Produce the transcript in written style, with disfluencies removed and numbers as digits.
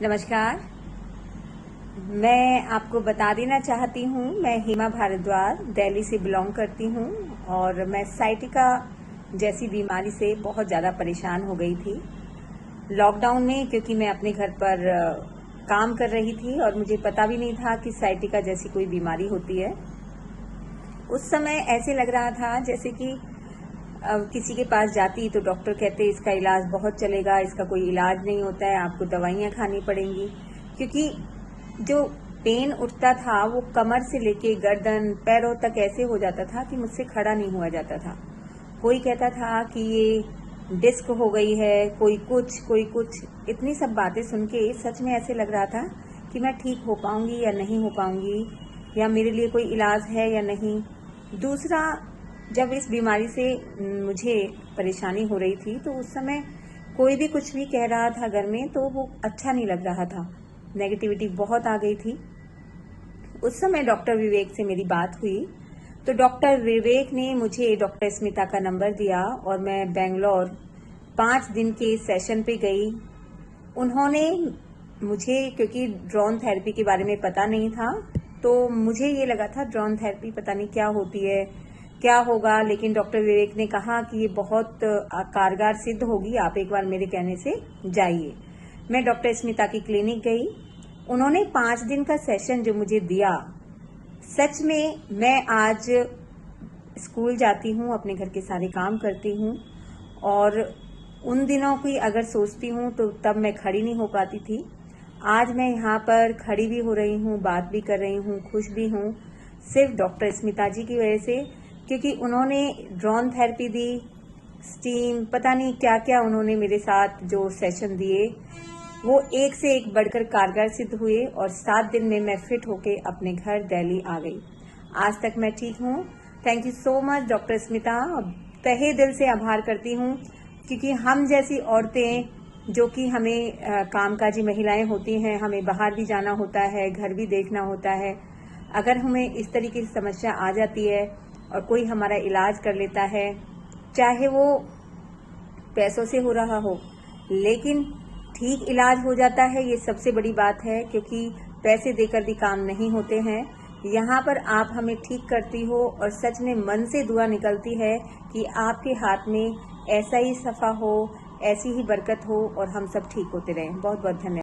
नमस्कार। मैं आपको बता देना चाहती हूँ, मैं हेमा भारद्वाज दिल्ली से बिलोंग करती हूँ और मैं साइटिका जैसी बीमारी से बहुत ज़्यादा परेशान हो गई थी लॉकडाउन में, क्योंकि मैं अपने घर पर काम कर रही थी और मुझे पता भी नहीं था कि साइटिका जैसी कोई बीमारी होती है। उस समय ऐसे लग रहा था जैसे कि किसी के पास जाती तो डॉक्टर कहते इसका इलाज बहुत चलेगा, इसका कोई इलाज नहीं होता है, आपको दवाइयाँ खानी पड़ेंगी। क्योंकि जो पेन उठता था वो कमर से लेके गर्दन पैरों तक ऐसे हो जाता था कि मुझसे खड़ा नहीं हुआ जाता था। कोई कहता था कि ये डिस्क हो गई है, कोई कुछ। इतनी सब बातें सुन के सच में ऐसे लग रहा था कि मैं ठीक हो पाऊंगी या नहीं हो पाऊंगी, या मेरे लिए कोई इलाज है या नहीं। दूसरा, जब इस बीमारी से मुझे परेशानी हो रही थी तो उस समय कोई भी कुछ भी कह रहा था घर में तो वो अच्छा नहीं लग रहा था, नेगेटिविटी बहुत आ गई थी। उस समय डॉक्टर विवेक से मेरी बात हुई तो डॉक्टर विवेक ने मुझे डॉक्टर स्मिता का नंबर दिया और मैं बेंगलोर 5 दिन के सेशन पे गई। उन्होंने मुझे, क्योंकि ड्रोन थेरेपी के बारे में पता नहीं था, तो मुझे ये लगा था ड्रोन थेरेपी पता नहीं क्या होती है, क्या होगा, लेकिन डॉक्टर विवेक ने कहा कि ये बहुत कारगर सिद्ध होगी, आप एक बार मेरे कहने से जाइए। मैं डॉक्टर स्मिता की क्लिनिक गई। उन्होंने 5 दिन का सेशन जो मुझे दिया, सच में मैं आज स्कूल जाती हूँ, अपने घर के सारे काम करती हूँ और उन दिनों की अगर सोचती हूँ तो तब मैं खड़ी नहीं हो पाती थी। आज मैं यहाँ पर खड़ी भी हो रही हूँ, बात भी कर रही हूँ, खुश भी हूँ, सिर्फ डॉक्टर स्मिता जी की वजह से, क्योंकि उन्होंने ड्रोन थेरेपी दी, स्टीम, पता नहीं क्या क्या उन्होंने मेरे साथ जो सेशन दिए वो एक से एक बढ़कर कारगर सिद्ध हुए और 7 दिन में मैं फिट होके अपने घर दिल्ली आ गई। आज तक मैं ठीक हूँ। Thank you so much doctor Smita, तहे दिल से आभार करती हूँ, क्योंकि हम जैसी औरतें जो कि हमें कामकाजी महिलाएं होती हैं, हमें बाहर भी जाना होता है, घर भी देखना होता है, अगर हमें इस तरीके की समस्या आ जाती है और कोई हमारा इलाज कर लेता है, चाहे वो पैसों से हो रहा हो, लेकिन ठीक इलाज हो जाता है, ये सबसे बड़ी बात है, क्योंकि पैसे देकर भी काम नहीं होते हैं। यहाँ पर आप हमें ठीक करती हो और सच में मन से दुआ निकलती है कि आपके हाथ में ऐसा ही सफ़ा हो, ऐसी ही बरकत हो और हम सब ठीक होते रहें। बहुत बहुत धन्यवाद।